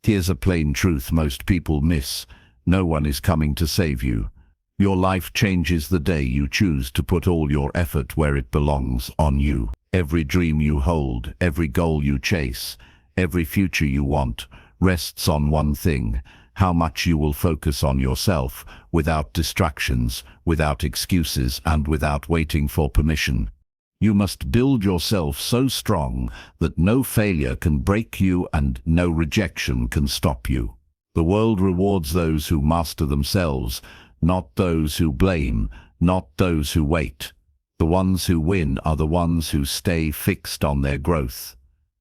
Here's a plain truth most people miss. No one is coming to save you. Your life changes the day you choose to put all your effort where it belongs, on you. Every dream you hold, every goal you chase, every future you want, rests on one thing: how much you will focus on yourself, without distractions, without excuses, and without waiting for permission. You must build yourself so strong that no failure can break you and no rejection can stop you. The world rewards those who master themselves, not those who blame, not those who wait. The ones who win are the ones who stay fixed on their growth,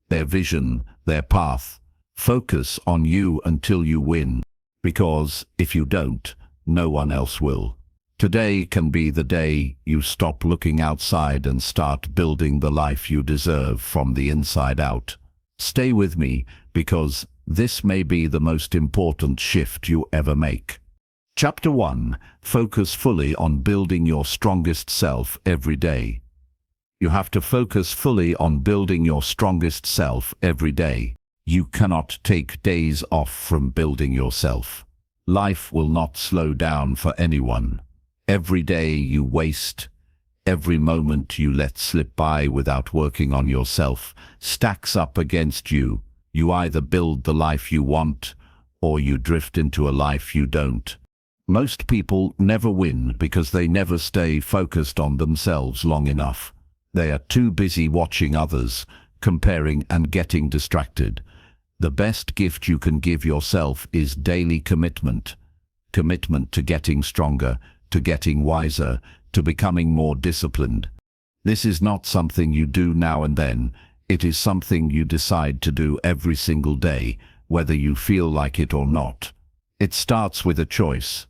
their vision, their path. Focus on you until you win, because if you don't, no one else will. Today can be the day you stop looking outside and start building the life you deserve from the inside out. Stay with me, because this may be the most important shift you ever make. Chapter 1. Focus fully on building your strongest self every day. You have to focus fully on building your strongest self every day. You cannot take days off from building yourself. Life will not slow down for anyone. Every day you waste, every moment you let slip by without working on yourself, stacks up against you. You either build the life you want, or you drift into a life you don't. Most people never win because they never stay focused on themselves long enough. They are too busy watching others, comparing and getting distracted. The best gift you can give yourself is daily commitment. Commitment to getting stronger, to getting wiser, to becoming more disciplined. This is not something you do now and then. It is something you decide to do every single day, whether you feel like it or not. It starts with a choice.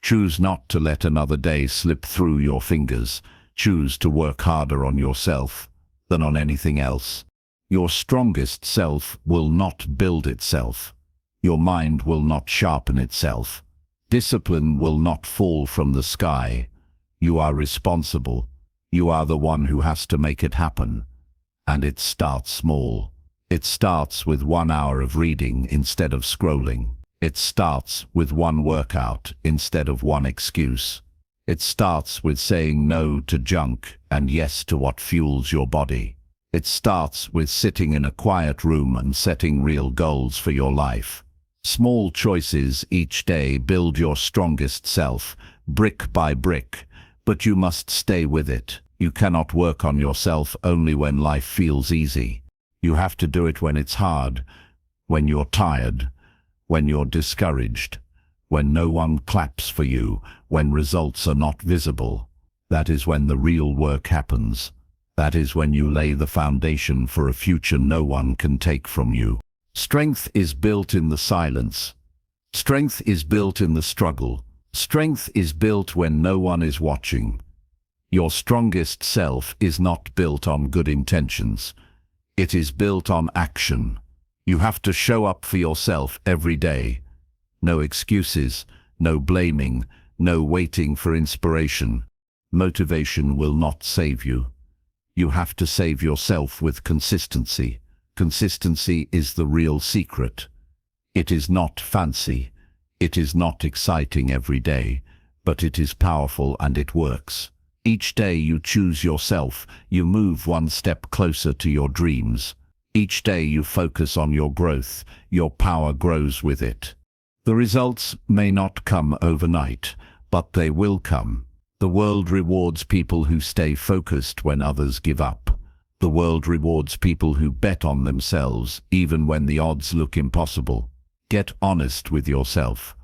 Choose not to let another day slip through your fingers. Choose to work harder on yourself than on anything else. Your strongest self will not build itself. Your mind will not sharpen itself. Discipline will not fall from the sky. You are responsible. You are the one who has to make it happen. And it starts small. It starts with 1 hour of reading instead of scrolling. It starts with one workout instead of one excuse. It starts with saying no to junk and yes to what fuels your body. It starts with sitting in a quiet room and setting real goals for your life. Small choices each day build your strongest self, brick by brick, but you must stay with it. You cannot work on yourself only when life feels easy. You have to do it when it's hard, when you're tired, when you're discouraged, when no one claps for you, when results are not visible. That is when the real work happens. That is when you lay the foundation for a future no one can take from you. Strength is built in the silence. Strength is built in the struggle. Strength is built when no one is watching. Your strongest self is not built on good intentions. It is built on action. You have to show up for yourself every day. No excuses, no blaming, no waiting for inspiration. Motivation will not save you. You have to save yourself with consistency. Consistency is the real secret. It is not fancy. It is not exciting every day, but it is powerful and it works. Each day you choose yourself, you move one step closer to your dreams. Each day you focus on your growth, your power grows with it. The results may not come overnight, but they will come. The world rewards people who stay focused when others give up. The world rewards people who bet on themselves, even when the odds look impossible. Get honest with yourself.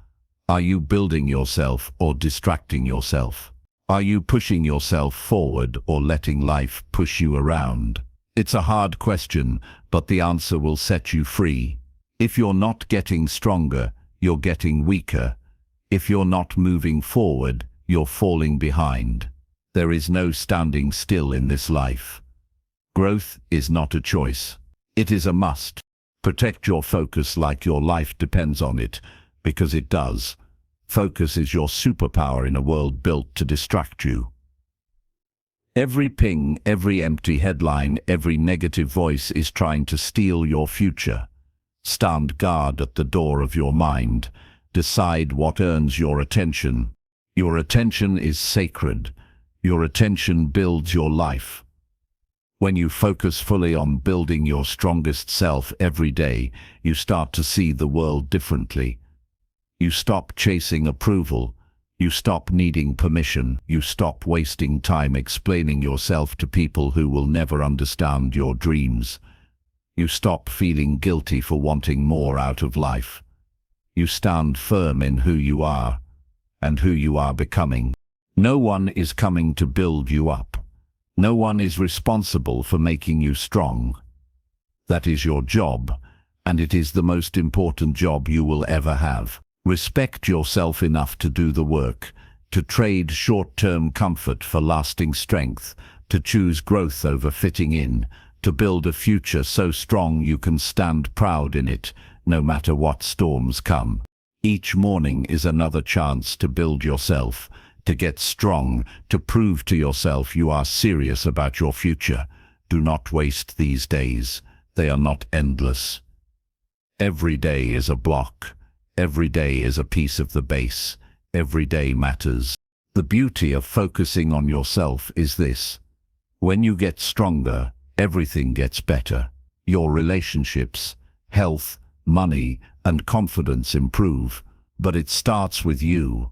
Are you building yourself or distracting yourself? Are you pushing yourself forward or letting life push you around? It's a hard question, but the answer will set you free. If you're not getting stronger, you're getting weaker. If you're not moving forward, you're falling behind. There is no standing still in this life. Growth is not a choice. It is a must. Protect your focus like your life depends on it, because it does. Focus is your superpower in a world built to distract you. Every ping, every empty headline, every negative voice is trying to steal your future. Stand guard at the door of your mind. Decide what earns your attention. Your attention is sacred. Your attention builds your life. When you focus fully on building your strongest self every day, you start to see the world differently. You stop chasing approval. You stop needing permission. You stop wasting time explaining yourself to people who will never understand your dreams. You stop feeling guilty for wanting more out of life. You stand firm in who you are and who you are becoming. No one is coming to build you up. No one is responsible for making you strong. That is your job, and it is the most important job you will ever have. Respect yourself enough to do the work, to trade short-term comfort for lasting strength, to choose growth over fitting in, to build a future so strong you can stand proud in it, no matter what storms come. Each morning is another chance to build yourself, to get strong, to prove to yourself you are serious about your future. Do not waste these days. They are not endless. Every day is a block. Every day is a piece of the base. Every day matters. The beauty of focusing on yourself is this. When you get stronger, everything gets better. Your relationships, health, money, and confidence improve. But it starts with you.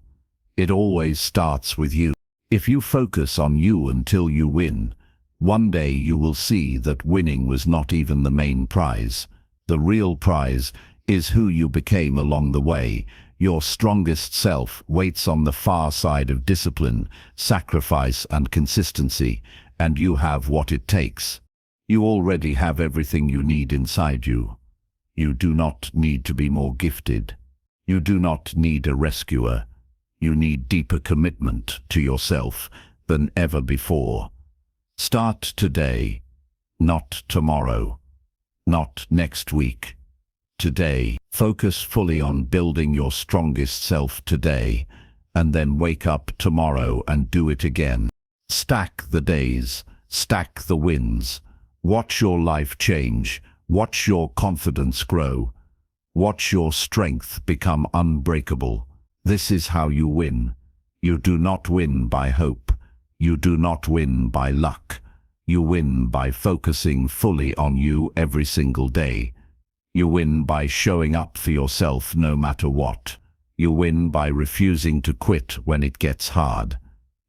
It always starts with you. If you focus on you until you win, one day you will see that winning was not even the main prize. The real prize is who you became along the way. Your strongest self waits on the far side of discipline, sacrifice, and consistency, and you have what it takes. You already have everything you need inside you. You do not need to be more gifted. You do not need a rescuer. You need deeper commitment to yourself than ever before. Start today, not tomorrow, not next week. Today, focus fully on building your strongest self today, and then wake up tomorrow and do it again. Stack the days, stack the wins. Watch your life change. Watch your confidence grow. Watch your strength become unbreakable. This is how you win. You do not win by hope. You do not win by luck. You win by focusing fully on you every single day. You win by showing up for yourself no matter what. You win by refusing to quit when it gets hard.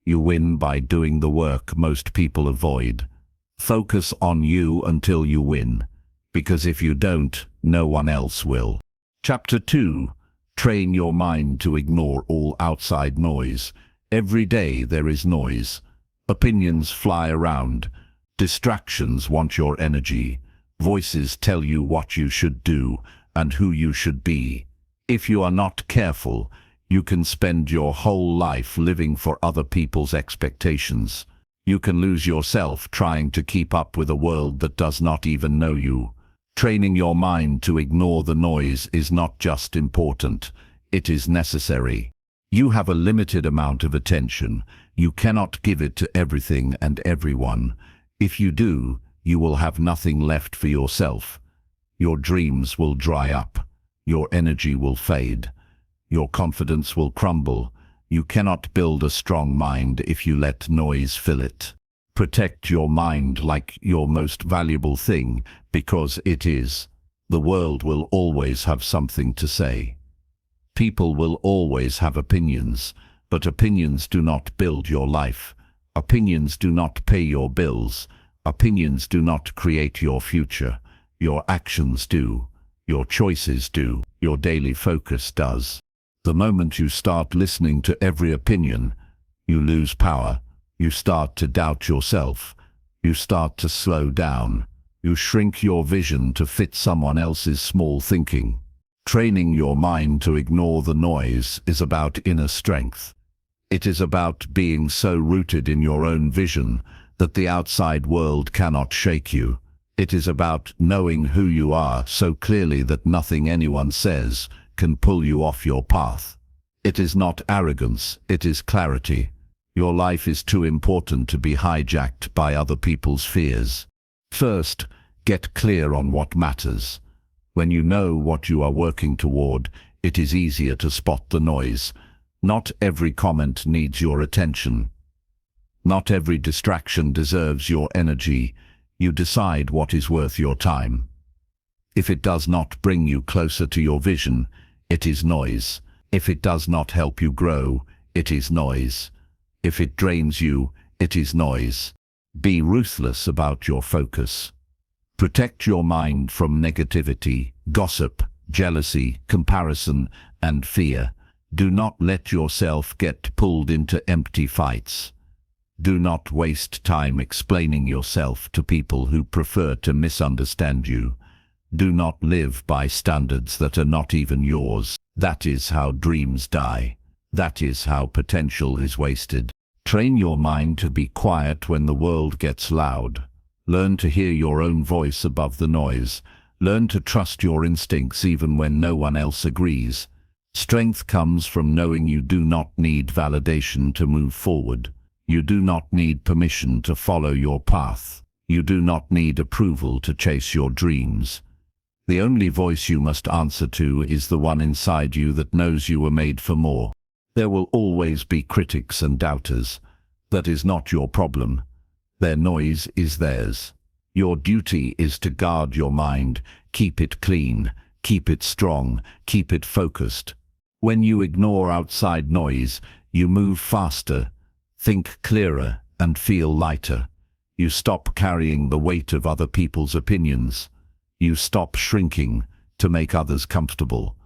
You win by doing the work most people avoid. Focus on you until you win, because if you don't, no one else will. Chapter 2. Train your mind to ignore all outside noise. Every day there is noise. Opinions fly around. Distractions want your energy. Voices tell you what you should do and who you should be. If you are not careful, you can spend your whole life living for other people's expectations. You can lose yourself trying to keep up with a world that does not even know you. Training your mind to ignore the noise is not just important, it is necessary. You have a limited amount of attention. You cannot give it to everything and everyone. If you do, you will have nothing left for yourself. Your dreams will dry up. Your energy will fade. Your confidence will crumble. You cannot build a strong mind if you let noise fill it. Protect your mind like your most valuable thing, because it is. The world will always have something to say. People will always have opinions, but opinions do not build your life. Opinions do not pay your bills. Opinions do not create your future. Your actions do. Your choices do. Your daily focus does. The moment you start listening to every opinion, you lose power. You start to doubt yourself. You start to slow down. You shrink your vision to fit someone else's small thinking. Training your mind to ignore the noise is about inner strength. It is about being so rooted in your own vision that the outside world cannot shake you. It is about knowing who you are so clearly that nothing anyone says can pull you off your path. It is not arrogance, it is clarity. Your life is too important to be hijacked by other people's fears. First, get clear on what matters. When you know what you are working toward, it is easier to spot the noise. Not every comment needs your attention. Not every distraction deserves your energy. You decide what is worth your time. If it does not bring you closer to your vision, it is noise. If it does not help you grow, it is noise. If it drains you, it is noise. Be ruthless about your focus. Protect your mind from negativity, gossip, jealousy, comparison, and fear. Do not let yourself get pulled into empty fights. Do not waste time explaining yourself to people who prefer to misunderstand you. Do not live by standards that are not even yours. That is how dreams die. That is how potential is wasted. Train your mind to be quiet when the world gets loud. Learn to hear your own voice above the noise. Learn to trust your instincts even when no one else agrees. Strength comes from knowing you do not need validation to move forward. You do not need permission to follow your path. You do not need approval to chase your dreams. The only voice you must answer to is the one inside you that knows you were made for more. There will always be critics and doubters. That is not your problem. Their noise is theirs. Your duty is to guard your mind, keep it clean, keep it strong, keep it focused. When you ignore outside noise, you move faster, think clearer, and feel lighter. You stop carrying the weight of other people's opinions. You stop shrinking to make others comfortable.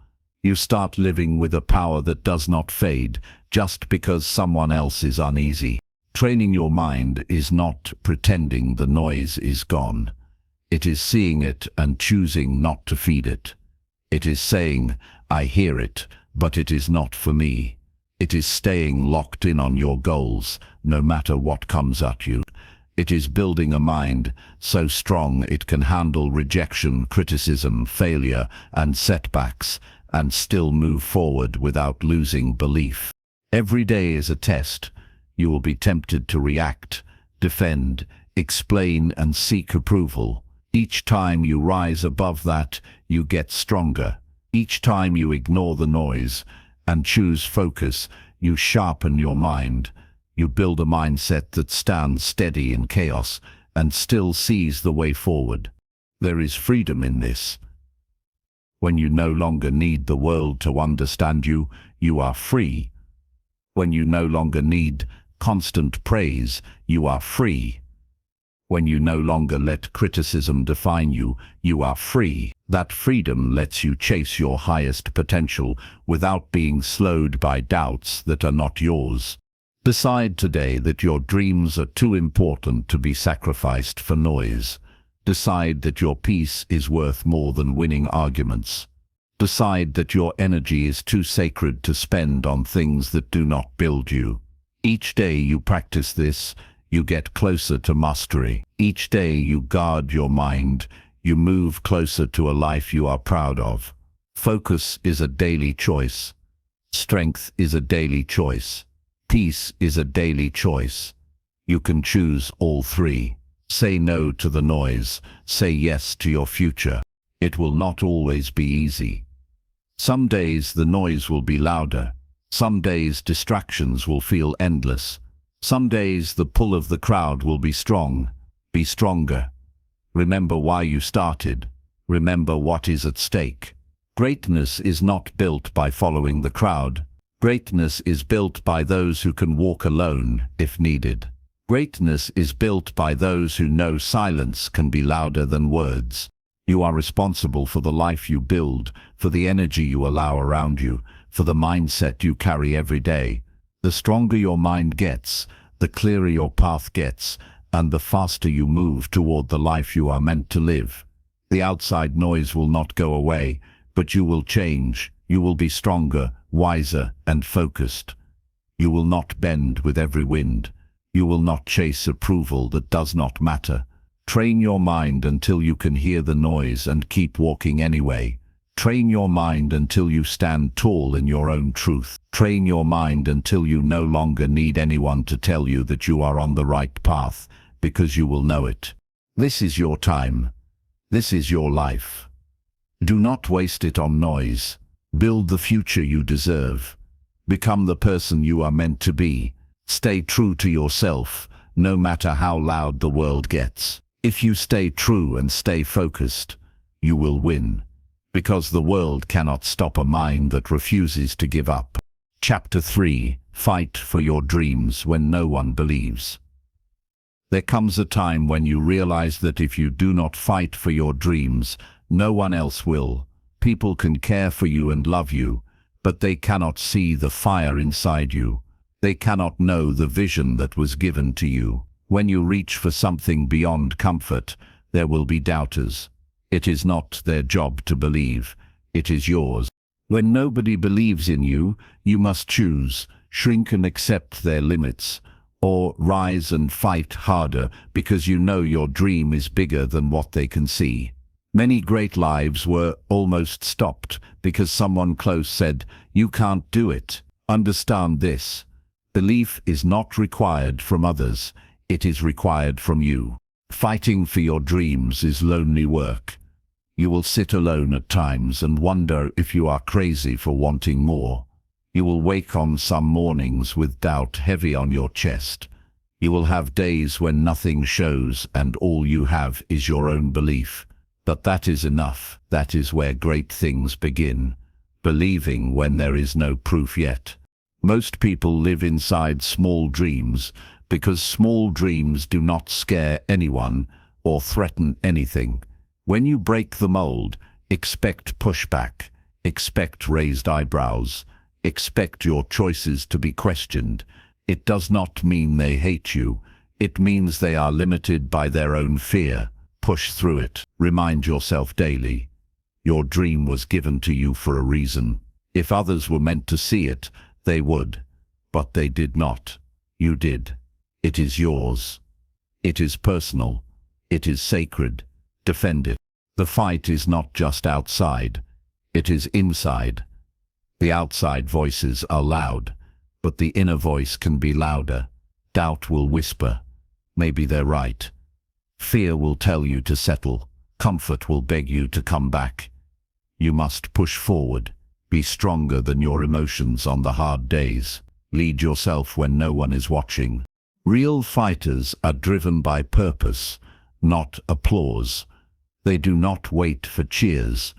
You start living with a power that does not fade just because someone else is uneasy. Training your mind is not pretending the noise is gone. It is seeing it and choosing not to feed it. It is saying, I hear it, but it is not for me. It is staying locked in on your goals, no matter what comes at you. It is building a mind so strong it can handle rejection, criticism, failure, and setbacks, and still move forward without losing belief. Every day is a test. You will be tempted to react, defend, explain, and seek approval. Each time you rise above that, you get stronger. Each time you ignore the noise and choose focus, you sharpen your mind. You build a mindset that stands steady in chaos and still sees the way forward. There is freedom in this. When you no longer need the world to understand you, you are free. When you no longer need constant praise, you are free. When you no longer let criticism define you, you are free. That freedom lets you chase your highest potential without being slowed by doubts that are not yours. Decide today that your dreams are too important to be sacrificed for noise. Decide that your peace is worth more than winning arguments. Decide that your energy is too sacred to spend on things that do not build you. Each day you practice this, you get closer to mastery. Each day you guard your mind, you move closer to a life you are proud of. Focus is a daily choice. Strength is a daily choice. Peace is a daily choice. You can choose all three. Say no to the noise. Say yes to your future. It will not always be easy. Some days the noise will be louder. Some days distractions will feel endless. Some days the pull of the crowd will be strong. Be stronger. Remember why you started. Remember what is at stake. Greatness is not built by following the crowd. Greatness is built by those who can walk alone if needed. Greatness is built by those who know silence can be louder than words. You are responsible for the life you build, for the energy you allow around you, for the mindset you carry every day. The stronger your mind gets, the clearer your path gets, and the faster you move toward the life you are meant to live. The outside noise will not go away, but you will change. You will be stronger, wiser, and focused. You will not bend with every wind. You will not chase approval that does not matter. Train your mind until you can hear the noise and keep walking anyway. Train your mind until you stand tall in your own truth. Train your mind until you no longer need anyone to tell you that you are on the right path, because you will know it. This is your time. This is your life. Do not waste it on noise. Build the future you deserve. Become the person you are meant to be. Stay true to yourself, no matter how loud the world gets. If you stay true and stay focused, you will win. Because the world cannot stop a mind that refuses to give up. Chapter 3. Fight for your dreams when no one believes. There comes a time when you realize that if you do not fight for your dreams, no one else will. People can care for you and love you, but they cannot see the fire inside you. They cannot know the vision that was given to you. When you reach for something beyond comfort, there will be doubters. It is not their job to believe. It is yours. When nobody believes in you, you must choose, shrink and accept their limits, or rise and fight harder because you know your dream is bigger than what they can see. Many great lives were almost stopped because someone close said, "You can't do it." Understand this. Belief is not required from others. It is required from you. Fighting for your dreams is lonely work. You will sit alone at times and wonder if you are crazy for wanting more. You will wake on some mornings with doubt heavy on your chest. You will have days when nothing shows and all you have is your own belief. But that is enough. That is where great things begin. Believing when there is no proof yet. Most people live inside small dreams because small dreams do not scare anyone or threaten anything. When you break the mold, expect pushback, expect raised eyebrows, expect your choices to be questioned. It does not mean they hate you. It means they are limited by their own fear. Push through it. Remind yourself daily. Your dream was given to you for a reason. If others were meant to see it, they would. But they did not. You did. It is yours. It is personal. It is sacred. Defend it. The fight is not just outside. It is inside. The outside voices are loud, but the inner voice can be louder. Doubt will whisper, "Maybe they're right." Fear will tell you to settle. Comfort will beg you to come back. You must push forward. Be stronger than your emotions on the hard days. Lead yourself when no one is watching. Real fighters are driven by purpose, not applause. They do not wait for cheers.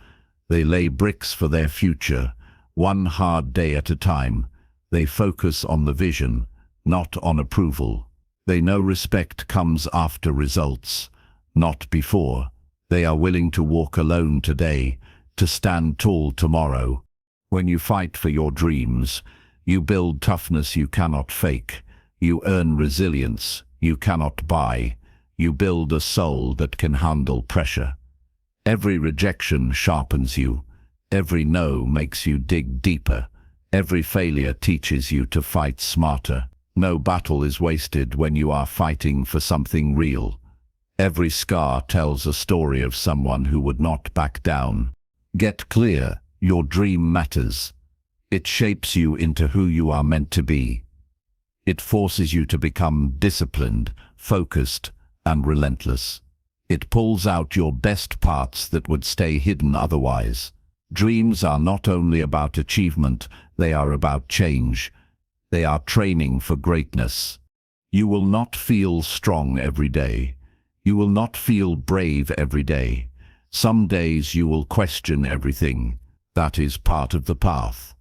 They lay bricks for their future, one hard day at a time. They focus on the vision, not on approval. They know respect comes after results, not before. They are willing to walk alone today, to stand tall tomorrow. When you fight for your dreams, you build toughness you cannot fake. You earn resilience you cannot buy. You build a soul that can handle pressure. Every rejection sharpens you. Every no makes you dig deeper. Every failure teaches you to fight smarter. No battle is wasted when you are fighting for something real. Every scar tells a story of someone who would not back down. Get clear. Your dream matters. It shapes you into who you are meant to be. It forces you to become disciplined, focused, and relentless. It pulls out your best parts that would stay hidden otherwise. Dreams are not only about achievement, they are about change. They are training for greatness. You will not feel strong every day. You will not feel brave every day. Some days you will question everything. That is part of the path.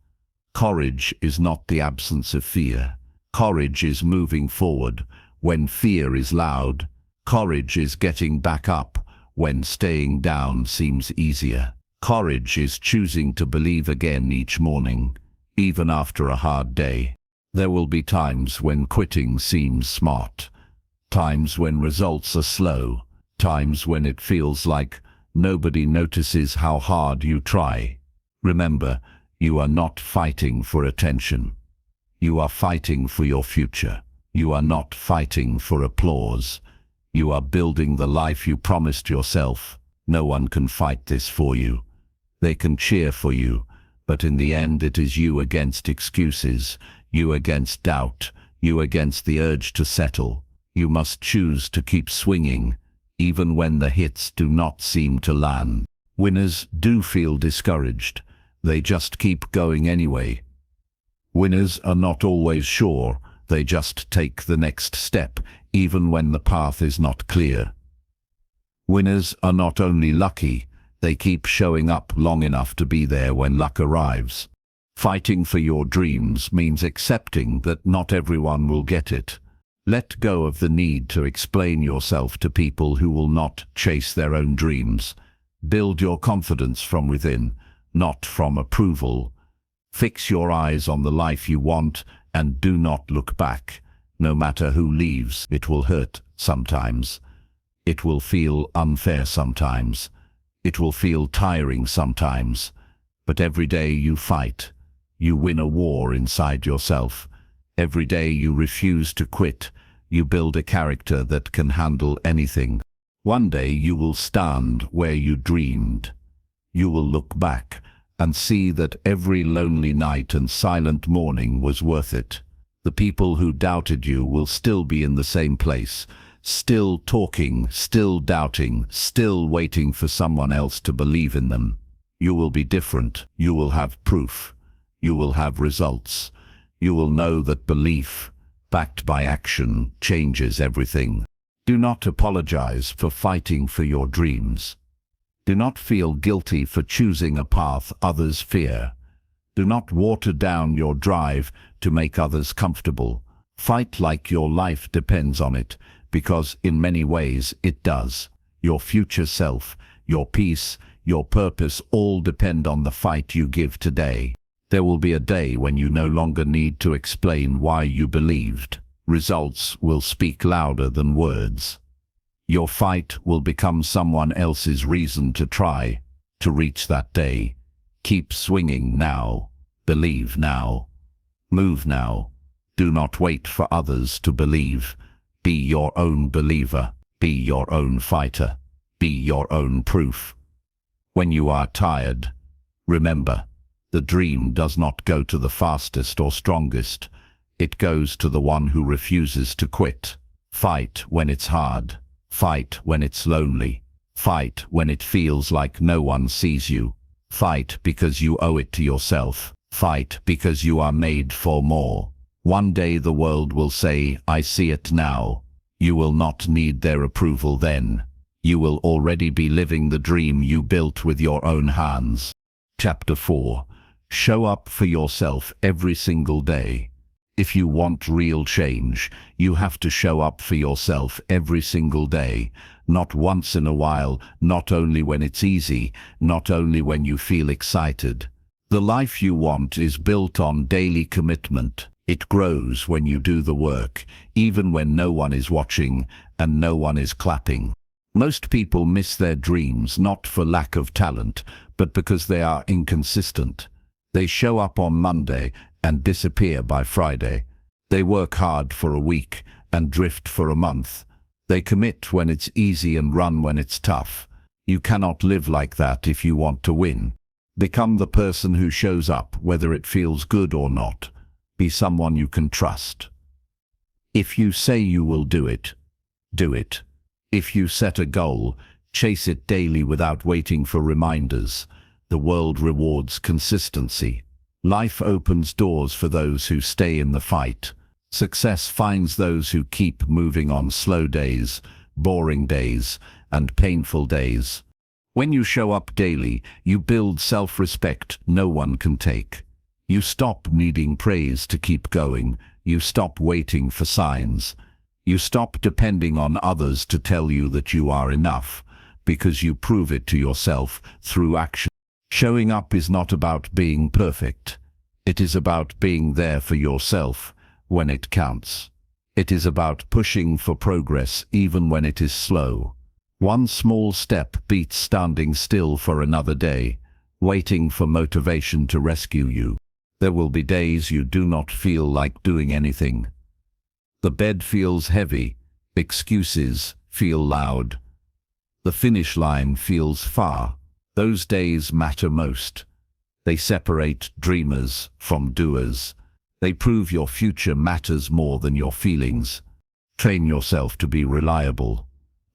Courage is not the absence of fear. Courage is moving forward when fear is loud. Courage is getting back up when staying down seems easier. Courage is choosing to believe again each morning, even after a hard day. There will be times when quitting seems smart, times when results are slow, times when it feels like nobody notices how hard you try. Remember, you are not fighting for attention. You are fighting for your future. You are not fighting for applause. You are building the life you promised yourself. No one can fight this for you. They can cheer for you, but in the end it is you against excuses, you against doubt, you against the urge to settle. You must choose to keep swinging, even when the hits do not seem to land. Winners do feel discouraged. They just keep going anyway. Winners are not always sure. They just take the next step, even when the path is not clear. Winners are not only lucky, they keep showing up long enough to be there when luck arrives. Fighting for your dreams means accepting that not everyone will get it. Let go of the need to explain yourself to people who will not chase their own dreams. Build your confidence from within, not from approval. Fix your eyes on the life you want and do not look back. No matter who leaves, it will hurt sometimes. It will feel unfair sometimes. It will feel tiring sometimes. But every day you fight, you win a war inside yourself. Every day you refuse to quit, you build a character that can handle anything. One day you will stand where you dreamed. You will look back and see that every lonely night and silent morning was worth it. The people who doubted you will still be in the same place, still talking, still doubting, still waiting for someone else to believe in them. You will be different. You will have proof. You will have results. You will know that belief, backed by action, changes everything. Do not apologize for fighting for your dreams. Do not feel guilty for choosing a path others fear. Do not water down your drive to make others comfortable. Fight like your life depends on it, because in many ways it does. Your future self, your peace, your purpose all depend on the fight you give today. There will be a day when you no longer need to explain why you believed. Results will speak louder than words. Your fight will become someone else's reason to try. To reach that day, keep swinging now. Believe now. Move now. Do not wait for others to believe. Be your own believer. Be your own fighter. Be your own proof. When you are tired, remember, the dream does not go to the fastest or strongest. It goes to the one who refuses to quit. Fight when it's hard. Fight when it's lonely. Fight when it feels like no one sees you. Fight because you owe it to yourself. Fight because you are made for more. One day the world will say, "I see it now." You will not need their approval then. You will already be living the dream you built with your own hands. Chapter 4. Show up for yourself every single day. If you want real change, you have to show up for yourself every single day. Not once in a while, not only when it's easy, not only when you feel excited. The life you want is built on daily commitment. It grows when you do the work, even when no one is watching and no one is clapping. Most people miss their dreams not for lack of talent, but because they are inconsistent. They show up on Monday and disappear by Friday. They work hard for a week and drift for a month. They commit when it's easy and run when it's tough. You cannot live like that if you want to win. Become the person who shows up whether it feels good or not. Be someone you can trust. If you say you will do it, do it. If you set a goal, chase it daily without waiting for reminders. The world rewards consistency. Life opens doors for those who stay in the fight. Success finds those who keep moving on slow days, boring days, and painful days. When you show up daily, you build self-respect no one can take. You stop needing praise to keep going. You stop waiting for signs. You stop depending on others to tell you that you are enough, because you prove it to yourself through action. Showing up is not about being perfect. It is about being there for yourself when it counts. It is about pushing for progress even when it is slow. One small step beats standing still for another day, waiting for motivation to rescue you. There will be days you do not feel like doing anything. The bed feels heavy, excuses feel loud. The finish line feels far. Those days matter most. They separate dreamers from doers. They prove your future matters more than your feelings. Train yourself to be reliable,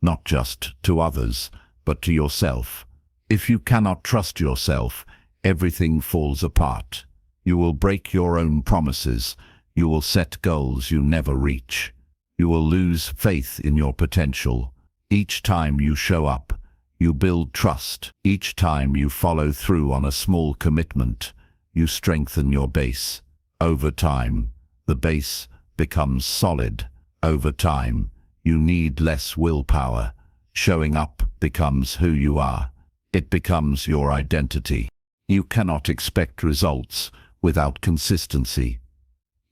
not just to others, but to yourself. If you cannot trust yourself, everything falls apart. You will break your own promises. You will set goals you never reach. You will lose faith in your potential. Each time you show up, you build trust. Each time you follow through on a small commitment, you strengthen your base. Over time, the base becomes solid. Over time, you need less willpower. Showing up becomes who you are. It becomes your identity. You cannot expect results without consistency.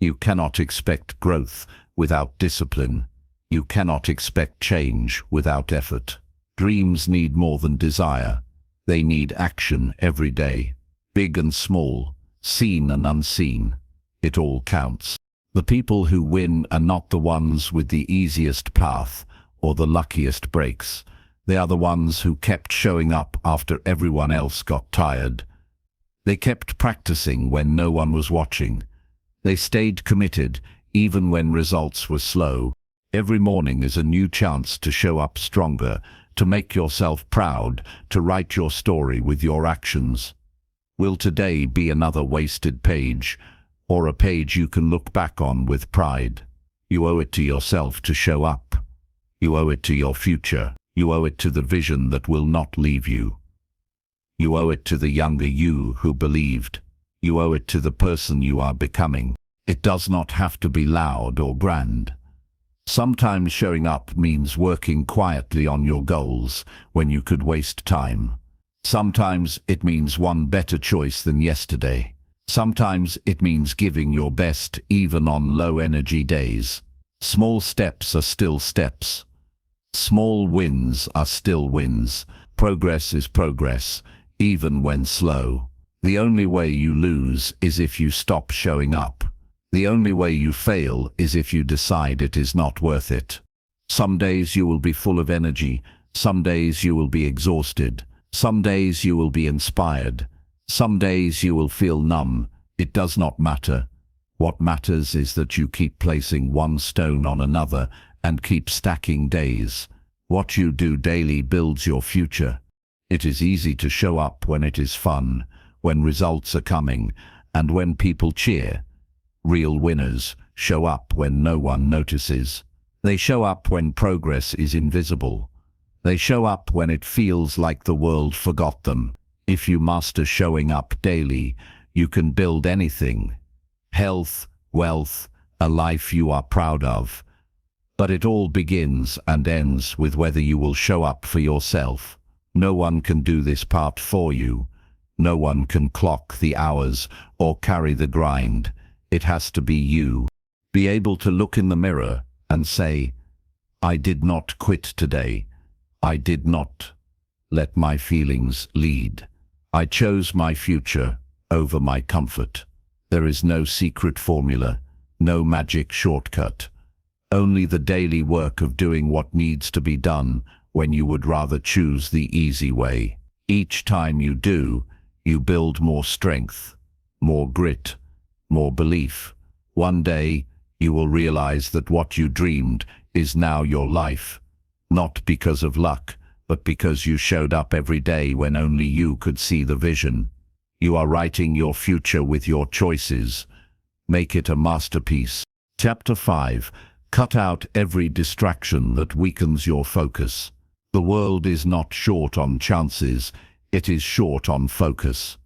You cannot expect growth without discipline. You cannot expect change without effort. Dreams need more than desire. They need action every day. Big and small, seen and unseen. It all counts. The people who win are not the ones with the easiest path or the luckiest breaks. They are the ones who kept showing up after everyone else got tired. They kept practicing when no one was watching. They stayed committed even when results were slow. Every morning is a new chance to show up stronger, to make yourself proud, to write your story with your actions. Will today be another wasted page, or a page you can look back on with pride? You owe it to yourself to show up. You owe it to your future. You owe it to the vision that will not leave you. You owe it to the younger you who believed. You owe it to the person you are becoming. It does not have to be loud or grand. Sometimes showing up means working quietly on your goals when you could waste time. Sometimes it means one better choice than yesterday. Sometimes it means giving your best even on low-energy days. Small steps are still steps. Small wins are still wins. Progress is progress, even when slow. The only way you lose is if you stop showing up. The only way you fail is if you decide it is not worth it. Some days you will be full of energy. Some days you will be exhausted. Some days you will be inspired. Some days you will feel numb. It does not matter. What matters is that you keep placing one stone on another and keep stacking days. What you do daily builds your future. It is easy to show up when it is fun, when results are coming, and when people cheer. Real winners show up when no one notices. They show up when progress is invisible. They show up when it feels like the world forgot them. If you master showing up daily, you can build anything. Health, wealth, a life you are proud of. But it all begins and ends with whether you will show up for yourself. No one can do this part for you. No one can clock the hours or carry the grind. It has to be you. Be able to look in the mirror and say, I did not quit today. I did not let my feelings lead. I chose my future over my comfort. There is no secret formula, no magic shortcut. Only the daily work of doing what needs to be done when you would rather choose the easy way. Each time you do, you build more strength, more grit, more belief. One day, you will realize that what you dreamed is now your life. Not because of luck, but because you showed up every day when only you could see the vision. You are writing your future with your choices. Make it a masterpiece. Chapter 5. Cut out every distraction that weakens your focus. The world is not short on chances, it is short on focus.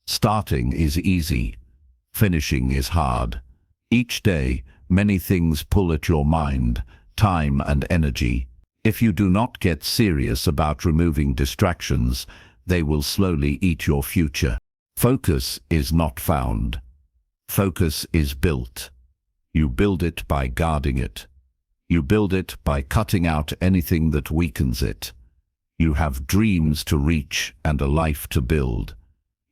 Starting is easy. Finishing is hard. Each day, many things pull at your mind, time and energy. If you do not get serious about removing distractions, they will slowly eat your future. Focus is not found. Focus is built. You build it by guarding it. You build it by cutting out anything that weakens it. You have dreams to reach and a life to build.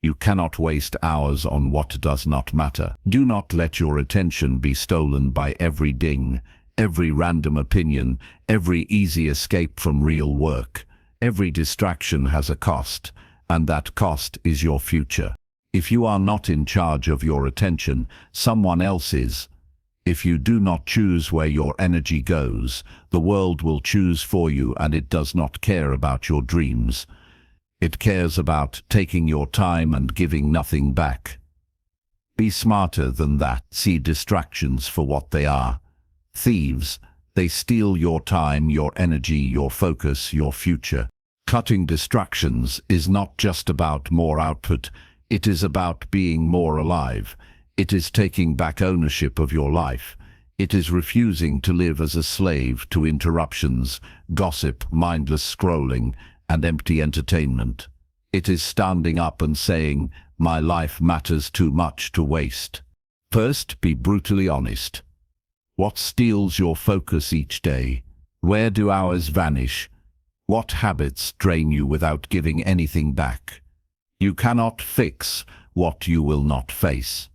You cannot waste hours on what does not matter. Do not let your attention be stolen by every ding, every random opinion, every easy escape from real work. Every distraction has a cost, and that cost is your future. If you are not in charge of your attention, someone else is. If you do not choose where your energy goes, the world will choose for you, and it does not care about your dreams. It cares about taking your time and giving nothing back. Be smarter than that. See distractions for what they are. Thieves. They steal your time, your energy, your focus, your future. Cutting distractions is not just about more output. It is about being more alive. It is taking back ownership of your life. It is refusing to live as a slave to interruptions, gossip, mindless scrolling, and empty entertainment. It is standing up and saying, "My life matters too much to waste." First, be brutally honest. What steals your focus each day? Where do hours vanish? What habits drain you without giving anything back? You cannot fix what you will not face.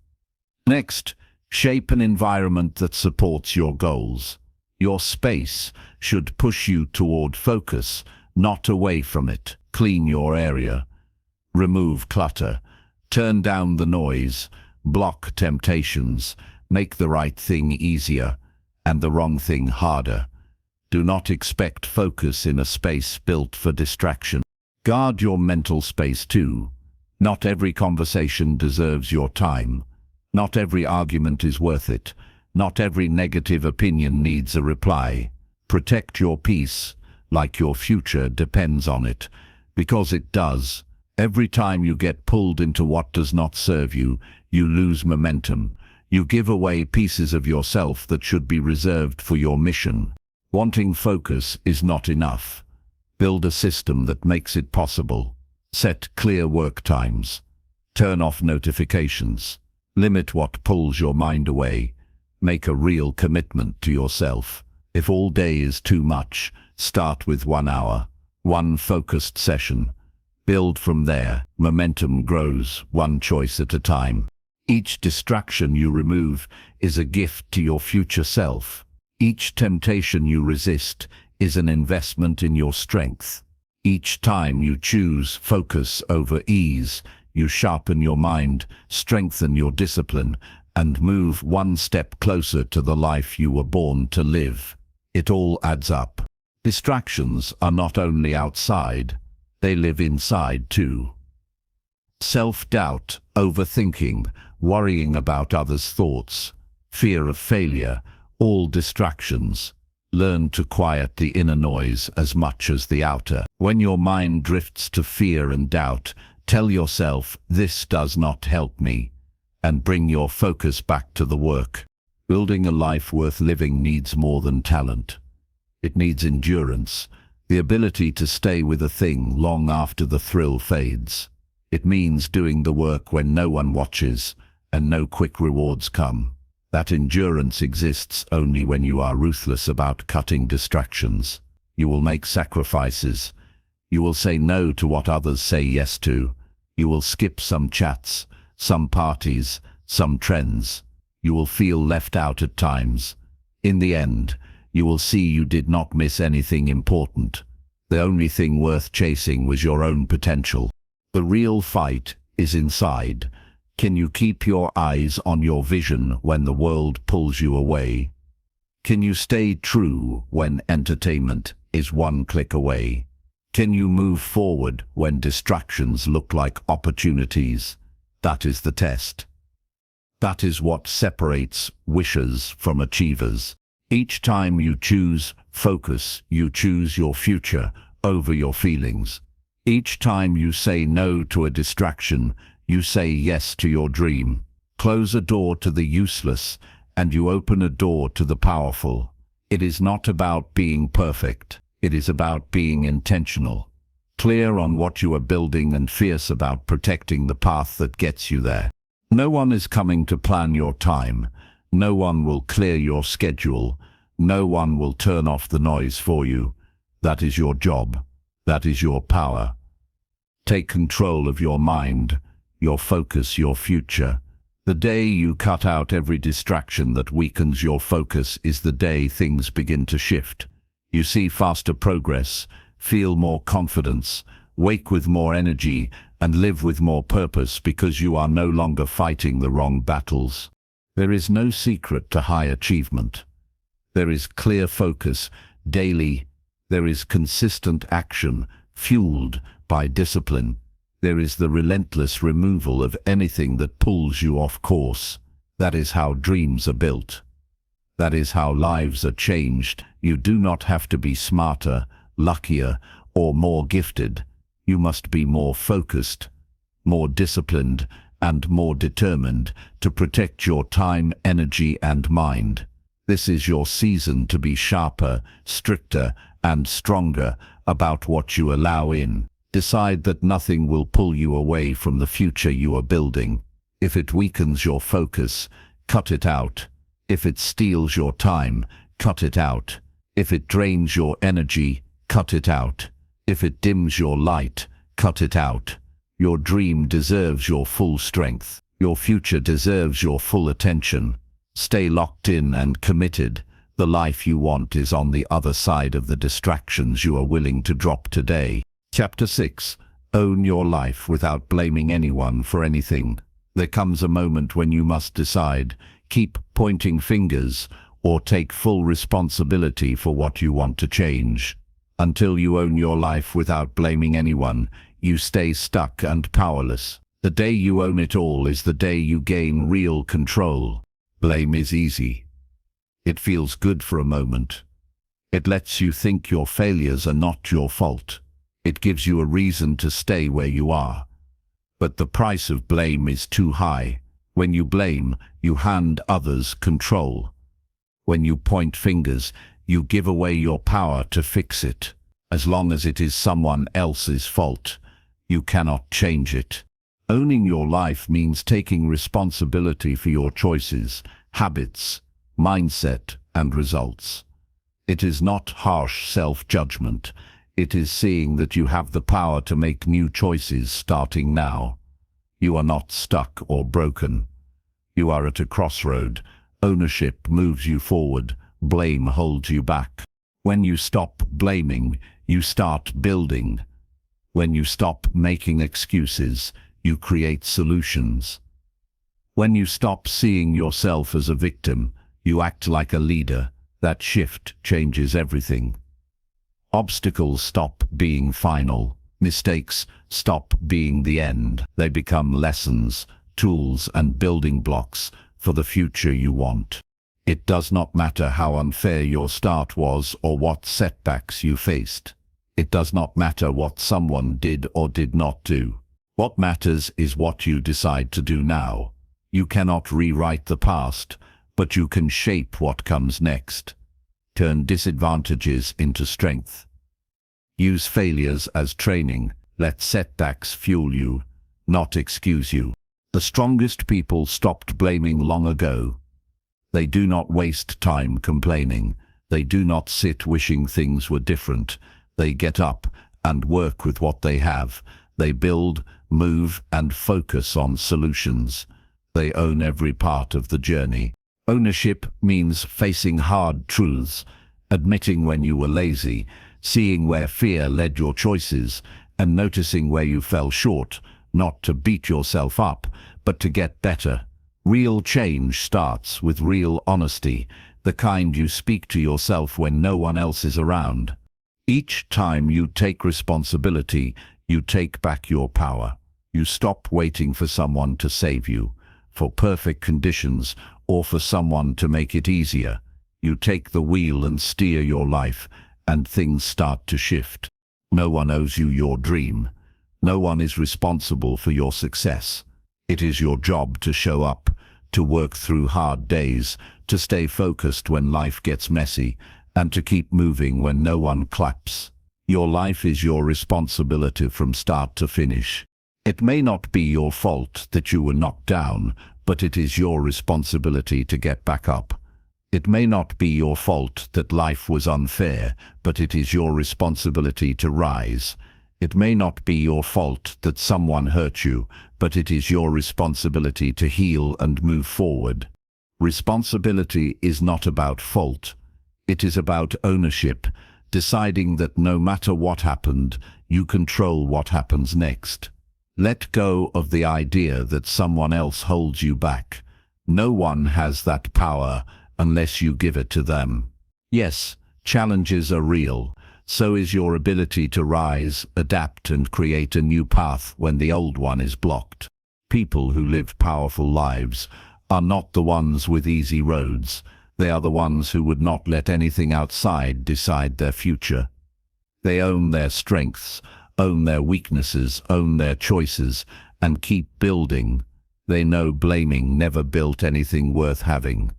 Next, shape an environment that supports your goals. Your space should push you toward focus, not away from it. Clean your area. Remove clutter. Turn down the noise. Block temptations. Make the right thing easier and the wrong thing harder. Do not expect focus in a space built for distraction. Guard your mental space too. Not every conversation deserves your time. Not every argument is worth it. Not every negative opinion needs a reply. Protect your peace, like your future depends on it, because it does. Every time you get pulled into what does not serve you, you lose momentum. You give away pieces of yourself that should be reserved for your mission. Wanting focus is not enough. Build a system that makes it possible. Set clear work times. Turn off notifications. Limit what pulls your mind away. Make a real commitment to yourself. If all day is too much, start with 1 hour. One focused session. Build from there. Momentum grows, one choice at a time. Each distraction you remove is a gift to your future self. Each temptation you resist is an investment in your strength. Each time you choose focus over ease, you sharpen your mind, strengthen your discipline, and move one step closer to the life you were born to live. It all adds up. Distractions are not only outside, they live inside too. Self-doubt, overthinking, worrying about others' thoughts, fear of failure, all distractions. Learn to quiet the inner noise as much as the outer. When your mind drifts to fear and doubt, tell yourself, "This does not help me," and bring your focus back to the work. Building a life worth living needs more than talent. It needs endurance, the ability to stay with a thing long after the thrill fades. It means doing the work when no one watches and no quick rewards come. That endurance exists only when you are ruthless about cutting distractions. You will make sacrifices. You will say no to what others say yes to. You will skip some chats, some parties, some trends. You will feel left out at times. In the end, you will see you did not miss anything important. The only thing worth chasing was your own potential. The real fight is inside. Can you keep your eyes on your vision when the world pulls you away? Can you stay true when entertainment is one click away? Can you move forward when distractions look like opportunities? That is the test. That is what separates wishers from achievers. Each time you choose focus, you choose your future over your feelings. Each time you say no to a distraction, you say yes to your dream. Close a door to the useless, and you open a door to the powerful. It is not about being perfect. It is about being intentional. Clear on what you are building and fierce about protecting the path that gets you there. No one is coming to plan your time. No one will clear your schedule. No one will turn off the noise for you. That is your job. That is your power. Take control of your mind, your focus, your future. The day you cut out every distraction that weakens your focus is the day things begin to shift. You see faster progress, feel more confidence, wake with more energy, and live with more purpose because you are no longer fighting the wrong battles. There is no secret to high achievement. There is clear focus daily. There is consistent action fueled by discipline. There is the relentless removal of anything that pulls you off course. That is how dreams are built. That is how lives are changed. You do not have to be smarter, luckier, or more gifted. You must be more focused, more disciplined, and more determined to protect your time, energy, and mind. This is your season to be sharper, stricter, and stronger about what you allow in. Decide that nothing will pull you away from the future you are building. If it weakens your focus, cut it out. If it steals your time, cut it out. If it drains your energy, cut it out. If it dims your light, cut it out. Your dream deserves your full strength. Your future deserves your full attention. Stay locked in and committed. The life you want is on the other side of the distractions you are willing to drop today. Chapter 6. Own your life without blaming anyone for anything. There comes a moment when you must decide, keep pointing fingers, or take full responsibility for what you want to change. Until you own your life without blaming anyone, you stay stuck and powerless. The day you own it all is the day you gain real control. Blame is easy. It feels good for a moment. It lets you think your failures are not your fault. It gives you a reason to stay where you are. But the price of blame is too high. When you blame, you hand others control. When you point fingers, you give away your power to fix it. As long as it is someone else's fault, you cannot change it. Owning your life means taking responsibility for your choices, habits, mindset, and results. It is not harsh self-judgment. It is seeing that you have the power to make new choices starting now. You are not stuck or broken. You are at a crossroad. Ownership moves you forward. Blame holds you back. When you stop blaming, you start building. When you stop making excuses, you create solutions. When you stop seeing yourself as a victim, you act like a leader. That shift changes everything. Obstacles stop being final. Mistakes stop being the end. They become lessons, tools, and building blocks for the future you want. It does not matter how unfair your start was or what setbacks you faced. It does not matter what someone did or did not do. What matters is what you decide to do now. You cannot rewrite the past, but you can shape what comes next. Turn disadvantages into strength. Use failures as training. Let setbacks fuel you, not excuse you. The strongest people stopped blaming long ago. They do not waste time complaining. They do not sit wishing things were different. They get up and work with what they have. They build, move, and focus on solutions. They own every part of the journey. Ownership means facing hard truths, admitting when you were lazy, seeing where fear led your choices, and noticing where you fell short, not to beat yourself up, but to get better. Real change starts with real honesty, the kind you speak to yourself when no one else is around. Each time you take responsibility, you take back your power. You stop waiting for someone to save you, for perfect conditions, or for someone to make it easier. You take the wheel and steer your life, and things start to shift. No one owes you your dream. No one is responsible for your success. It is your job to show up, to work through hard days, to stay focused when life gets messy, and to keep moving when no one claps. Your life is your responsibility from start to finish. It may not be your fault that you were knocked down, but it is your responsibility to get back up. It may not be your fault that life was unfair, but it is your responsibility to rise. It may not be your fault that someone hurt you, but it is your responsibility to heal and move forward. Responsibility is not about fault. It is about ownership, deciding that no matter what happened, you control what happens next. Let go of the idea that someone else holds you back. No one has that power unless you give it to them. Yes, challenges are real. so is your ability to rise, adapt, and create a new path when the old one is blocked. People who live powerful lives are not the ones with easy roads. They are the ones who would not let anything outside decide their future. They own their strengths, own their weaknesses, own their choices, and keep building. They know blaming never built anything worth having.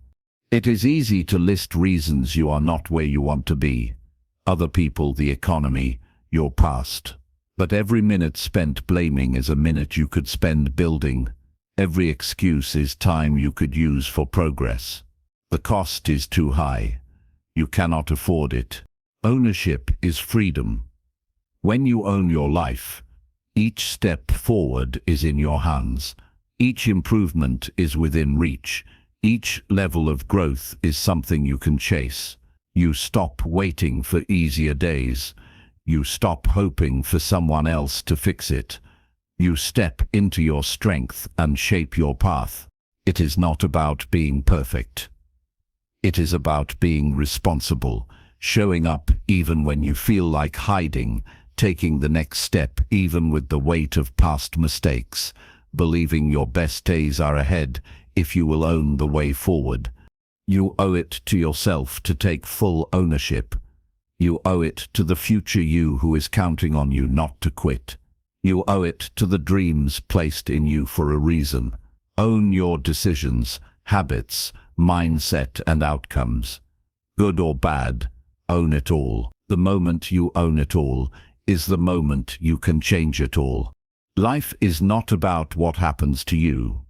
It is easy to list reasons you are not where you want to be. Other people, the economy, your past. But every minute spent blaming is a minute you could spend building. Every excuse is time you could use for progress. The cost is too high. You cannot afford it. Ownership is freedom. When you own your life, each step forward is in your hands. Each improvement is within reach. Each level of growth is something you can chase. You stop waiting for easier days. You stop hoping for someone else to fix it. You step into your strength and shape your path. It is not about being perfect. It is about being responsible, showing up even when you feel like hiding, taking the next step even with the weight of past mistakes, believing your best days are ahead if you will own the way forward. You owe it to yourself to take full ownership. You owe it to the future you who is counting on you not to quit. You owe it to the dreams placed in you for a reason. Own your decisions, habits, mindset, and outcomes. Good or bad, own it all. The moment you own it all is the moment you can change it all. Life is not about what happens to you.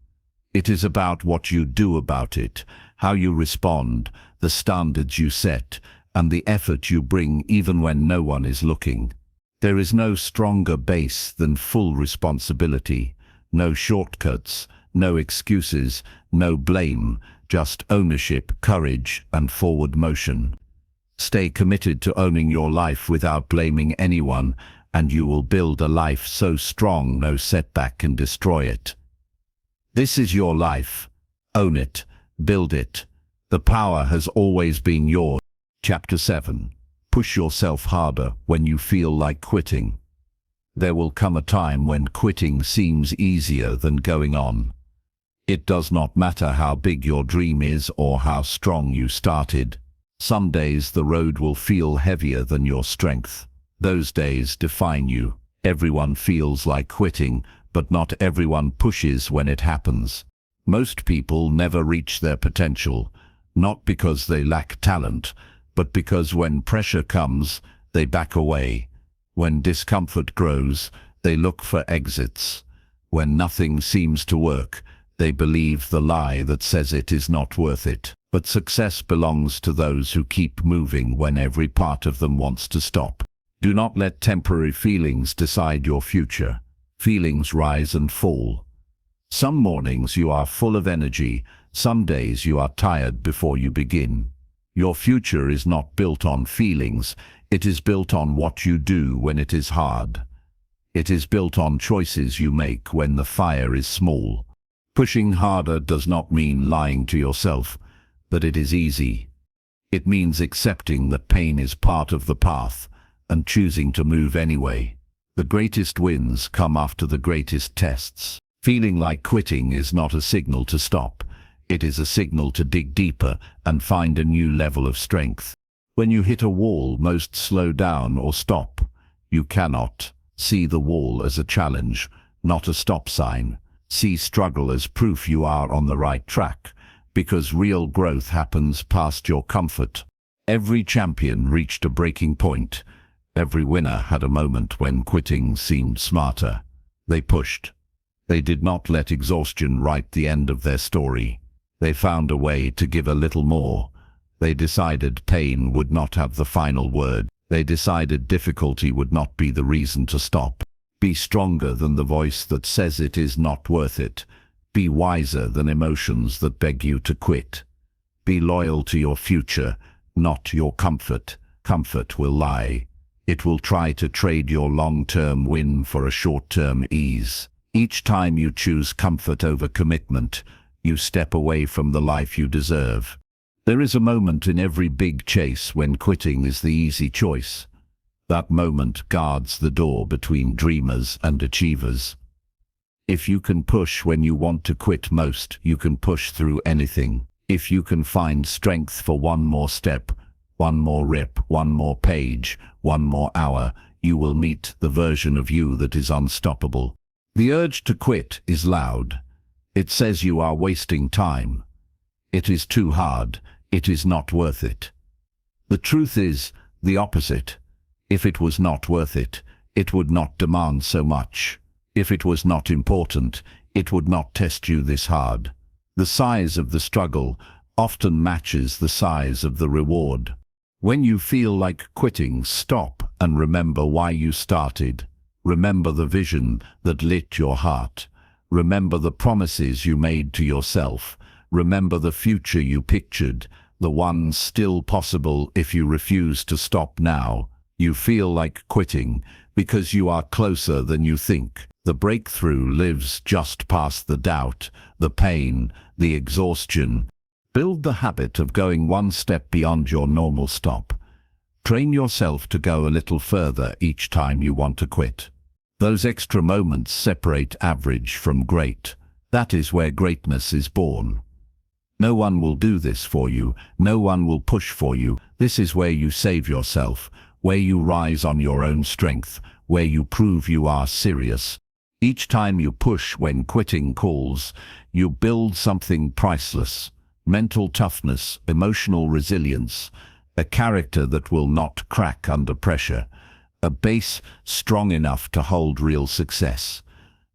It is about what you do about it, how you respond, the standards you set, and the effort you bring even when no one is looking. There is no stronger base than full responsibility. No shortcuts, no excuses, no blame, just ownership, courage, and forward motion. Stay committed to owning your life without blaming anyone, and you will build a life so strong no setback can destroy it. This is your life. Own it. Build it. The power has always been yours. Chapter 7. Push yourself harder when you feel like quitting. There will come a time when quitting seems easier than going on. It does not matter how big your dream is or how strong you started. Some days the road will feel heavier than your strength. Those days define you. Everyone feels like quitting, but not everyone pushes when it happens. Most people never reach their potential, not because they lack talent, but because when pressure comes, they back away. When discomfort grows, they look for exits. When nothing seems to work, they believe the lie that says it is not worth it. But success belongs to those who keep moving when every part of them wants to stop. Do not let temporary feelings decide your future. Feelings rise and fall. Some mornings you are full of energy, some days you are tired before you begin. Your future is not built on feelings, it is built on what you do when it is hard. It is built on choices you make when the fire is small. Pushing harder does not mean lying to yourself, but it is easy. It means accepting that pain is part of the path and choosing to move anyway. The greatest wins come after the greatest tests. Feeling like quitting is not a signal to stop. It is a signal to dig deeper and find a new level of strength. When you hit a wall, most slow down or stop. You cannot see the wall as a challenge, not a stop sign. See struggle as proof you are on the right track, because real growth happens past your comfort. Every champion reached a breaking point. Every winner had a moment when quitting seemed smarter. They pushed. They did not let exhaustion write the end of their story. They found a way to give a little more. They decided pain would not have the final word. They decided difficulty would not be the reason to stop. Be stronger than the voice that says it is not worth it. Be wiser than emotions that beg you to quit. Be loyal to your future, not your comfort. Comfort will lie. It will try to trade your long-term win for a short-term ease. Each time you choose comfort over commitment, you step away from the life you deserve. There is a moment in every big chase when quitting is the easy choice. That moment guards the door between dreamers and achievers. If you can push when you want to quit most, you can push through anything. If you can find strength for one more step, one more rip, one more page, one more hour, you will meet the version of you that is unstoppable. The urge to quit is loud. It says you are wasting time. It is too hard. It is not worth it. The truth is the opposite. If it was not worth it, it would not demand so much. If it was not important, it would not test you this hard. The size of the struggle often matches the size of the reward. When you feel like quitting, stop and remember why you started. Remember the vision that lit your heart. Remember the promises you made to yourself. Remember the future you pictured, the one still possible if you refuse to stop now. You feel like quitting because you are closer than you think. The breakthrough lives just past the doubt, the pain, the exhaustion. Build the habit of going one step beyond your normal stop. Train yourself to go a little further each time you want to quit. Those extra moments separate average from great. That is where greatness is born. No one will do this for you. No one will push for you. This is where you save yourself, where you rise on your own strength, where you prove you are serious. Each time you push when quitting calls, you build something priceless. Mental toughness, emotional resilience, a character that will not crack under pressure. A base strong enough to hold real success.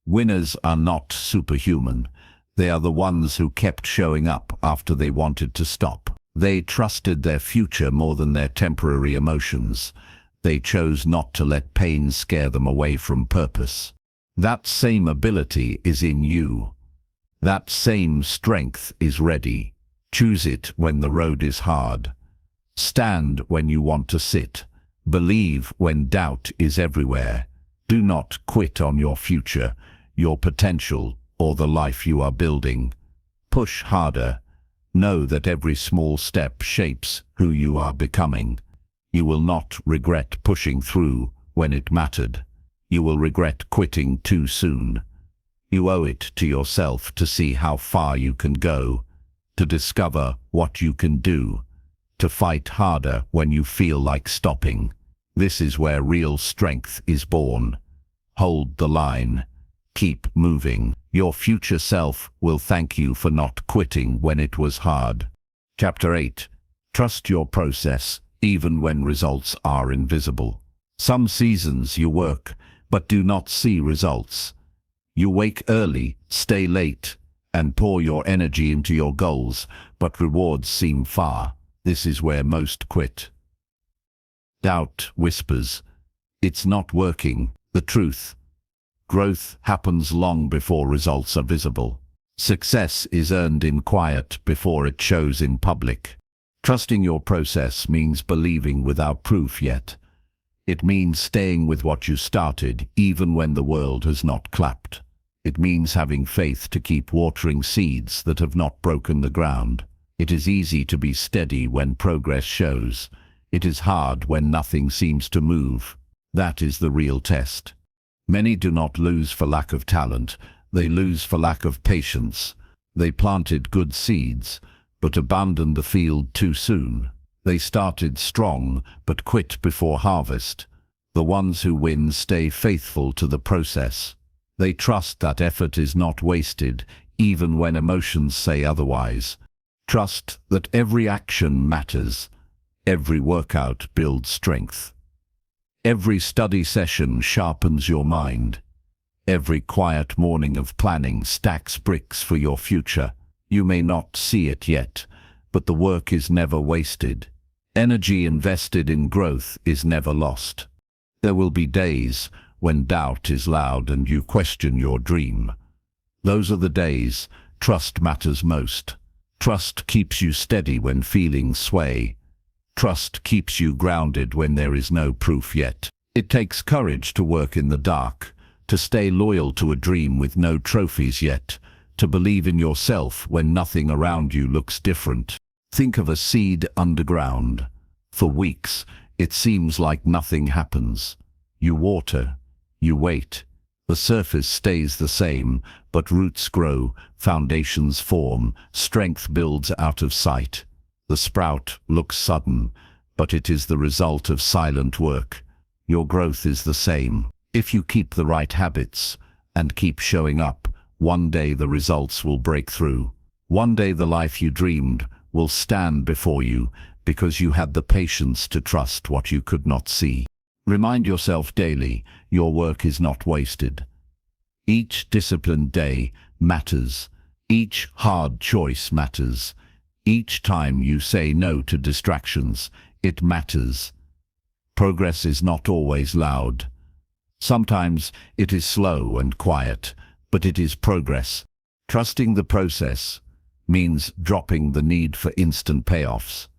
Winners are not superhuman. They are the ones who kept showing up after they wanted to stop. They trusted their future more than their temporary emotions. They chose not to let pain scare them away from purpose. That same ability is in you. That same strength is ready. Choose it when the road is hard. Stand when you want to sit. Believe when doubt is everywhere. Do not quit on your future, your potential, or the life you are building. Push harder. Know that every small step shapes who you are becoming. You will not regret pushing through when it mattered. You will regret quitting too soon. You owe it to yourself to see how far you can go, to discover what you can do, to fight harder when you feel like stopping. This is where real strength is born. Hold the line. Keep moving. Your future self will thank you for not quitting when it was hard. Chapter 8. Trust your process, even when results are invisible. Some seasons you work, but do not see results. You wake early, stay late, and pour your energy into your goals, but rewards seem far. This is where most quit. Doubt whispers, "It's not working." The truth: growth happens long before results are visible. Success is earned in quiet before it shows in public. Trusting your process means believing without proof yet. It means staying with what you started, even when the world has not clapped. It means having faith to keep watering seeds that have not broken the ground. It is easy to be steady when progress shows. It is hard when nothing seems to move. That is the real test. Many do not lose for lack of talent. They lose for lack of patience. They planted good seeds, but abandoned the field too soon. They started strong, but quit before harvest. The ones who win stay faithful to the process. They trust that effort is not wasted, even when emotions say otherwise. Trust that every action matters. Every workout builds strength. Every study session sharpens your mind. Every quiet morning of planning stacks bricks for your future. You may not see it yet, but the work is never wasted. Energy invested in growth is never lost. There will be days when doubt is loud and you question your dream. Those are the days trust matters most. Trust keeps you steady when feelings sway. Trust keeps you grounded when there is no proof yet. It takes courage to work in the dark, to stay loyal to a dream with no trophies yet, to believe in yourself when nothing around you looks different. Think of a seed underground. For weeks, it seems like nothing happens. You water, you wait. The surface stays the same, but roots grow, foundations form, strength builds out of sight. The sprout looks sudden, but it is the result of silent work. Your growth is the same. If you keep the right habits and keep showing up, one day the results will break through. One day the life you dreamed will stand before you because you had the patience to trust what you could not see. Remind yourself daily, your work is not wasted. Each disciplined day matters. Each hard choice matters. Each time you say no to distractions, it matters. Progress is not always loud. Sometimes it is slow and quiet, but it is progress. Trusting the process means dropping the need for instant payoffs.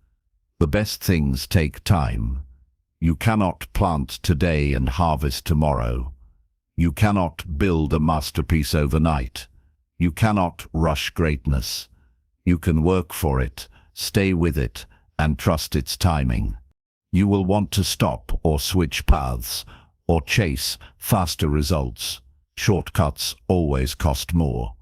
The best things take time. You cannot plant today and harvest tomorrow. You cannot build a masterpiece overnight. You cannot rush greatness. You can work for it, stay with it, and trust its timing. You will want to stop or switch paths, or chase faster results. Shortcuts always cost more.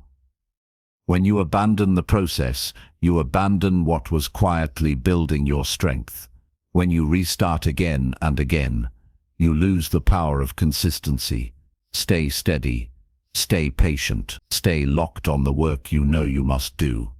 When you abandon the process, you abandon what was quietly building your strength. When you restart again and again, you lose the power of consistency. Stay steady, stay patient, stay locked on the work you know you must do.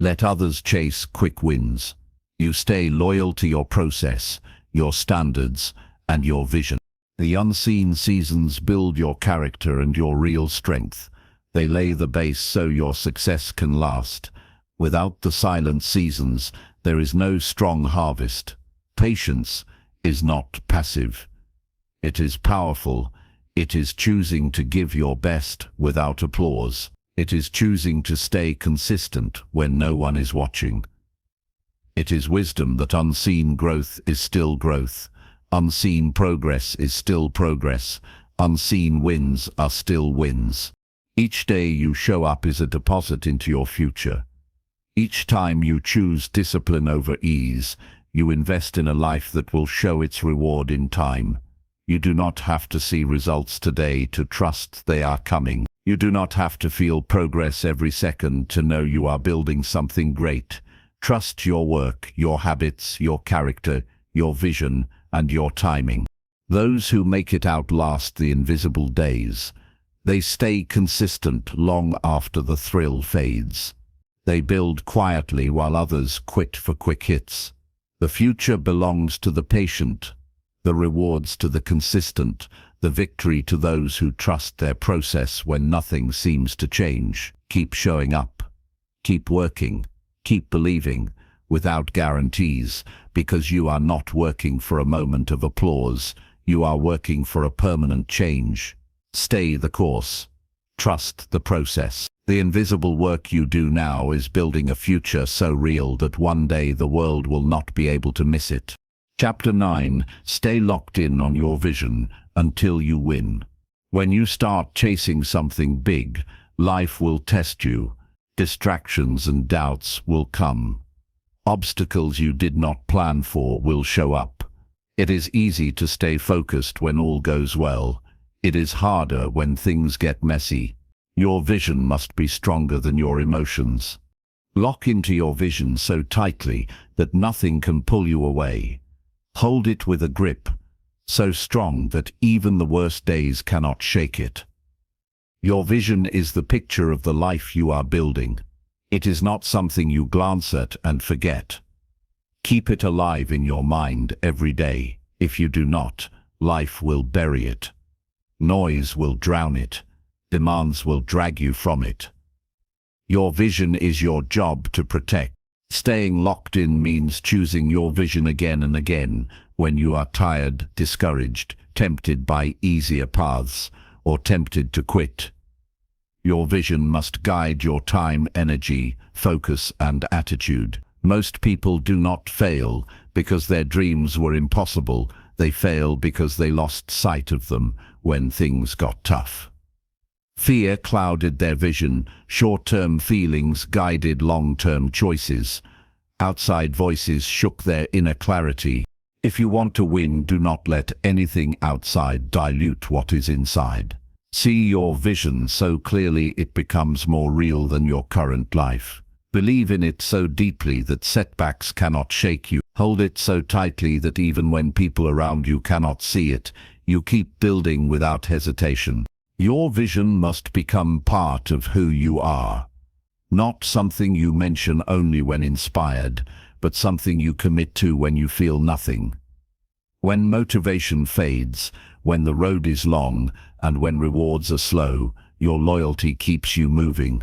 Let others chase quick wins. You stay loyal to your process, your standards, and your vision. The unseen seasons build your character and your real strength. They lay the base so your success can last. Without the silent seasons, there is no strong harvest. Patience is not passive. It is powerful. It is choosing to give your best without applause. It is choosing to stay consistent when no one is watching. It is wisdom that unseen growth is still growth. Unseen progress is still progress. Unseen wins are still wins. Each day you show up is a deposit into your future. Each time you choose discipline over ease, you invest in a life that will show its reward in time. You do not have to see results today to trust they are coming. You do not have to feel progress every second to know you are building something great. Trust your work, your habits, your character, your vision, and your timing. Those who make it outlast the invisible days. They stay consistent long after the thrill fades. They build quietly while others quit for quick hits. The future belongs to the patient, the rewards to the consistent, the victory to those who trust their process when nothing seems to change. Keep showing up. Keep working. Keep believing, without guarantees, because you are not working for a moment of applause. You are working for a permanent change. Stay the course. Trust the process. The invisible work you do now is building a future so real that one day the world will not be able to miss it. Chapter 9. Stay locked in on your vision until you win. When you start chasing something big, life will test you. Distractions and doubts will come. Obstacles you did not plan for will show up. It is easy to stay focused when all goes well. It is harder when things get messy. Your vision must be stronger than your emotions. Lock into your vision so tightly that nothing can pull you away. Hold it with a grip so strong that even the worst days cannot shake it. Your vision is the picture of the life you are building. It is not something you glance at and forget. Keep it alive in your mind every day. If you do not, life will bury it. Noise will drown it. Demands will drag you from it. Your vision is your job to protect. Staying locked in means choosing your vision again and again when you are tired, discouraged, tempted by easier paths, or tempted to quit. Your vision must guide your time, energy, focus, and attitude. Most people do not fail because their dreams were impossible. They fail because they lost sight of them when things got tough. Fear clouded their vision. Short-term feelings guided long-term choices. Outside voices shook their inner clarity. If you want to win, do not let anything outside dilute what is inside. See your vision so clearly it becomes more real than your current life. Believe in it so deeply that setbacks cannot shake you. Hold it so tightly that even when people around you cannot see it, you keep building without hesitation. Your vision must become part of who you are. Not something you mention only when inspired, but something you commit to when you feel nothing. When motivation fades, when the road is long, and when rewards are slow, your loyalty keeps you moving.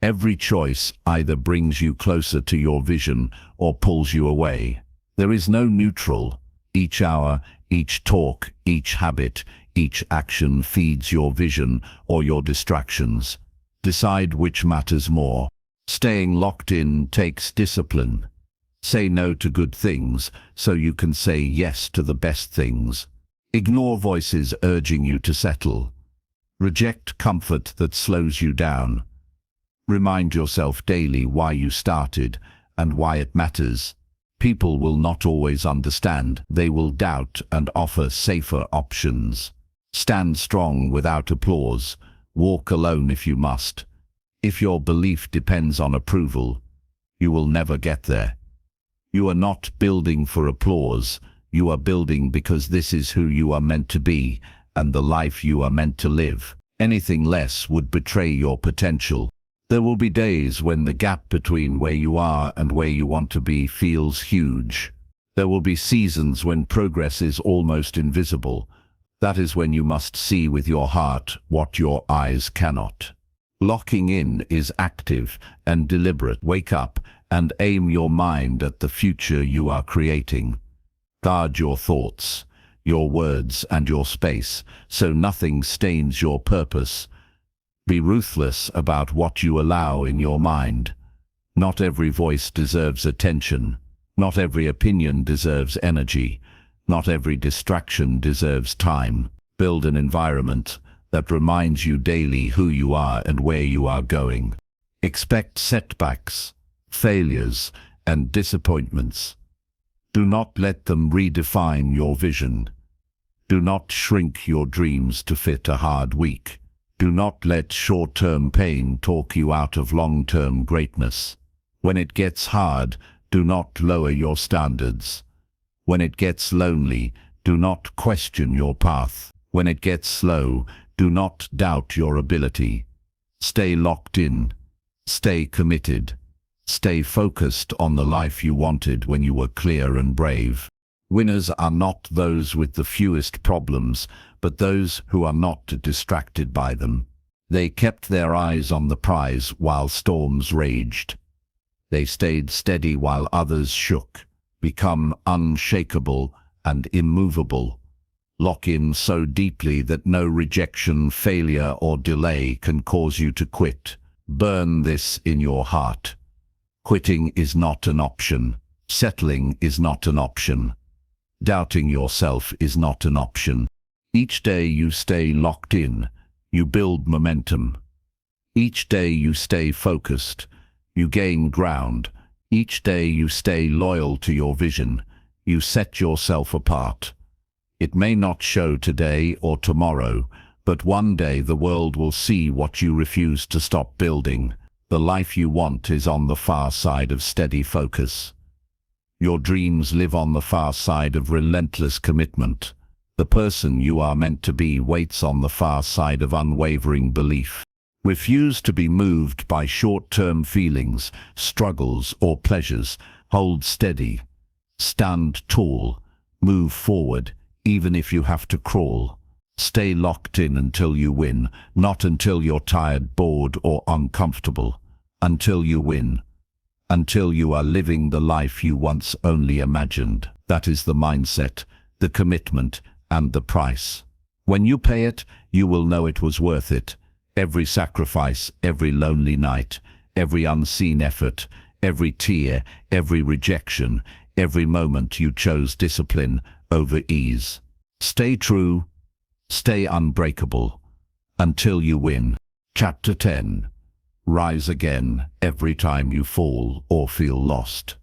Every choice either brings you closer to your vision or pulls you away. There is no neutral. Each hour, each talk, each habit, each action feeds your vision or your distractions. Decide which matters more. Staying locked in takes discipline. Say no to good things so you can say yes to the best things. Ignore voices urging you to settle. Reject comfort that slows you down. Remind yourself daily why you started and why it matters. People will not always understand. They will doubt and offer safer options. Stand strong without applause. Walk alone if you must. If your belief depends on approval, you will never get there. You are not building for applause. You are building because this is who you are meant to be and the life you are meant to live. Anything less would betray your potential. There will be days when the gap between where you are and where you want to be feels huge. There will be seasons when progress is almost invisible. That is when you must see with your heart what your eyes cannot. Locking in is active and deliberate. Wake up and aim your mind at the future you are creating. Guard your thoughts, your words and your space, so nothing stains your purpose. Be ruthless about what you allow in your mind. Not every voice deserves attention. Not every opinion deserves energy. Not every distraction deserves time. Build an environment that reminds you daily who you are and where you are going. Expect setbacks, failures, and disappointments. Do not let them redefine your vision. Do not shrink your dreams to fit a hard week. Do not let short-term pain talk you out of long-term greatness. When it gets hard, do not lower your standards. When it gets lonely, do not question your path. When it gets slow, do not doubt your ability. Stay locked in. Stay committed. Stay focused on the life you wanted when you were clear and brave. Winners are not those with the fewest problems, but those who are not distracted by them. They kept their eyes on the prize while storms raged. They stayed steady while others shook. Become unshakable and immovable. Lock in so deeply that no rejection, failure, or delay can cause you to quit. Burn this in your heart. Quitting is not an option. Settling is not an option. Doubting yourself is not an option. Each day you stay locked in, you build momentum. Each day you stay focused, you gain ground. Each day you stay loyal to your vision, you set yourself apart. It may not show today or tomorrow, but one day the world will see what you refuse to stop building. The life you want is on the far side of steady focus. Your dreams live on the far side of relentless commitment. The person you are meant to be waits on the far side of unwavering belief. Refuse to be moved by short-term feelings, struggles, or pleasures. Hold steady. Stand tall. Move forward, even if you have to crawl. Stay locked in until you win, not until you're tired, bored, or uncomfortable. Until you win. Until you are living the life you once only imagined. That is the mindset, the commitment, and the price. When you pay it, you will know it was worth it. Every sacrifice, every lonely night, every unseen effort, every tear, every rejection, every moment you chose discipline over ease. Stay true, stay unbreakable, until you win. Chapter 10. Rise again every time you fall or feel lost.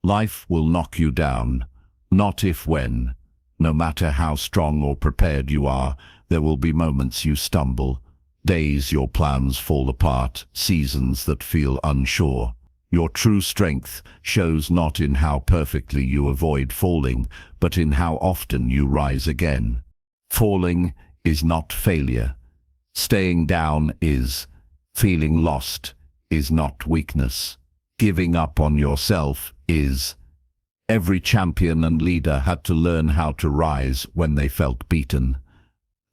Life will knock you down. not if when. No matter how strong or prepared you are, there will be moments you stumble, days your plans fall apart, seasons that feel unsure. Your true strength shows not in how perfectly you avoid falling, but in how often you rise again. Falling is not failure. Staying down is. Feeling lost is not weakness. Giving up on yourself is. Every champion and leader had to learn how to rise when they felt beaten.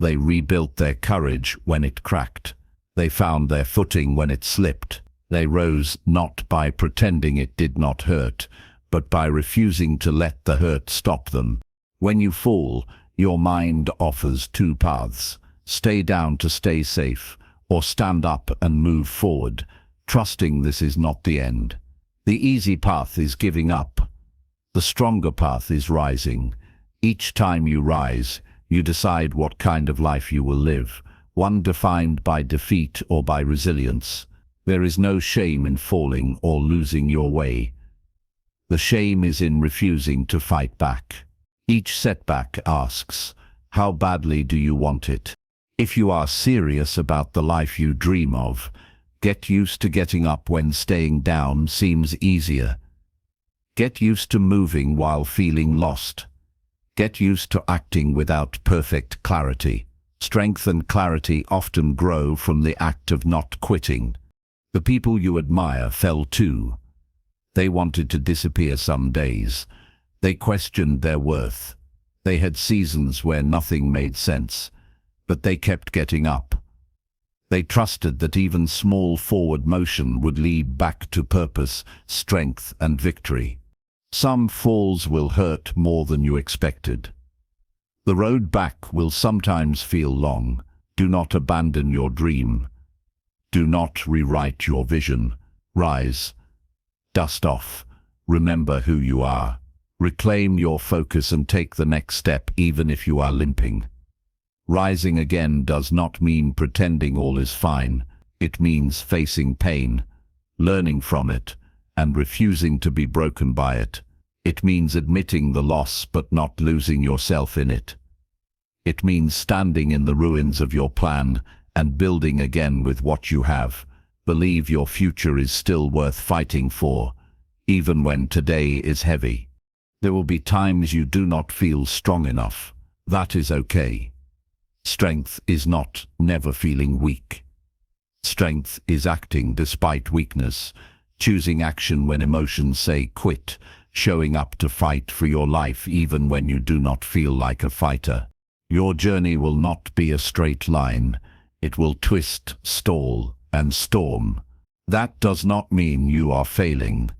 They rebuilt their courage when it cracked. They found their footing when it slipped. They rose not by pretending it did not hurt, but by refusing to let the hurt stop them. When you fall, your mind offers two paths: stay down to stay safe, or stand up and move forward, trusting this is not the end. The easy path is giving up. The stronger path is rising. Each time you rise, you decide what kind of life you will live, one defined by defeat or by resilience. There is no shame in falling or losing your way. The shame is in refusing to fight back. Each setback asks, how badly do you want it? If you are serious about the life you dream of, get used to getting up when staying down seems easier. Get used to moving while feeling lost. Get used to acting without perfect clarity. Strength and clarity often grow from the act of not quitting. The people you admire fell too. They wanted to disappear some days. They questioned their worth. They had seasons where nothing made sense, but they kept getting up. They trusted that even small forward motion would lead back to purpose, strength, and victory. Some falls will hurt more than you expected. The road back will sometimes feel long. Do not abandon your dream. Do not rewrite your vision. Rise. Dust off. Remember who you are. Reclaim your focus and take the next step even if you are limping. Rising again does not mean pretending all is fine. It means facing pain, learning from it, and refusing to be broken by it. It means admitting the loss but not losing yourself in it. It means standing in the ruins of your plan and building again with what you have. Believe your future is still worth fighting for, even when today is heavy. There will be times you do not feel strong enough. That is okay. Strength is not never feeling weak. Strength is acting despite weakness, choosing action when emotions say quit, showing up to fight for your life even when you do not feel like a fighter. Your journey will not be a straight line. It will twist, stall, and storm. That does not mean you are failing.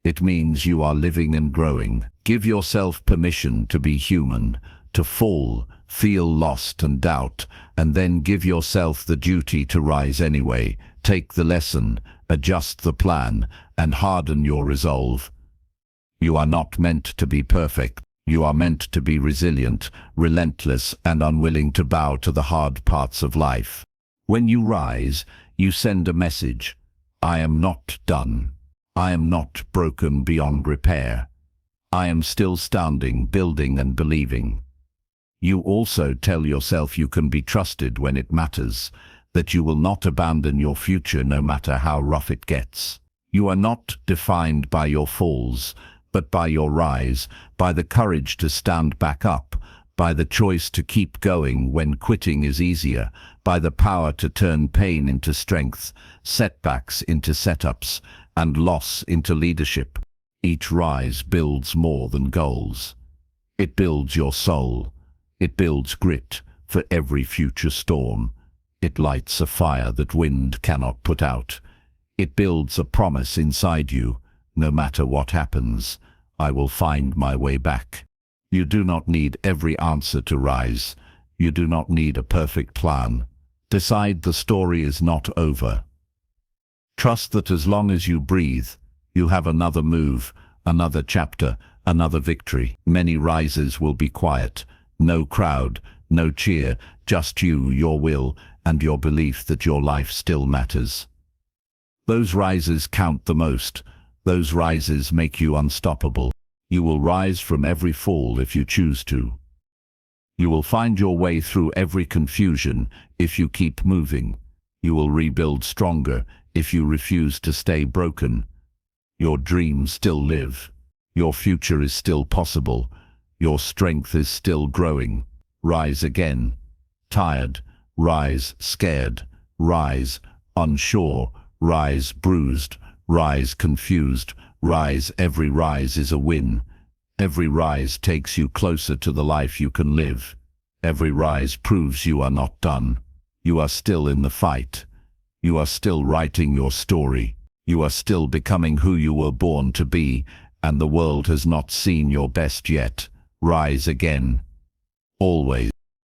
It means you are living and growing. Give yourself permission to be human, to fall, feel lost and doubt, and then give yourself the duty to rise anyway. Take the lesson, adjust the plan, and harden your resolve. You are not meant to be perfect. You are meant to be resilient, relentless, and unwilling to bow to the hard parts of life. When you rise, you send a message. I am not done. I am not broken beyond repair. I am still standing, building, and believing. You also tell yourself you can be trusted when it matters, that you will not abandon your future no matter how rough it gets. You are not defined by your falls, but by your rise, by the courage to stand back up, by the choice to keep going when quitting is easier, by the power to turn pain into strength, setbacks into setups, and loss into leadership. Each rise builds more than goals. It builds your soul. It builds grit for every future storm. It lights a fire that wind cannot put out. It builds a promise inside you. No matter what happens, I will find my way back. You do not need every answer to rise. You do not need a perfect plan. Decide the story is not over. Trust that as long as you breathe, you have another move, another chapter, another victory. Many rises will be quiet. No crowd, no cheer, just you, your will, and your belief that your life still matters. Those rises count the most. Those rises make you unstoppable. You will rise from every fall if you choose to. You will find your way through every confusion if you keep moving. You will rebuild stronger if you refuse to stay broken. Your dreams still live. Your future is still possible. Your strength is still growing. Rise again. Tired. Rise scared. Rise unsure. Rise bruised. Rise confused. Rise. Every rise is a win. Every rise takes you closer to the life you can live. Every rise proves you are not done. You are still in the fight. You are still writing your story. You are still becoming who you were born to be, and the world has not seen your best yet. Rise again. Always.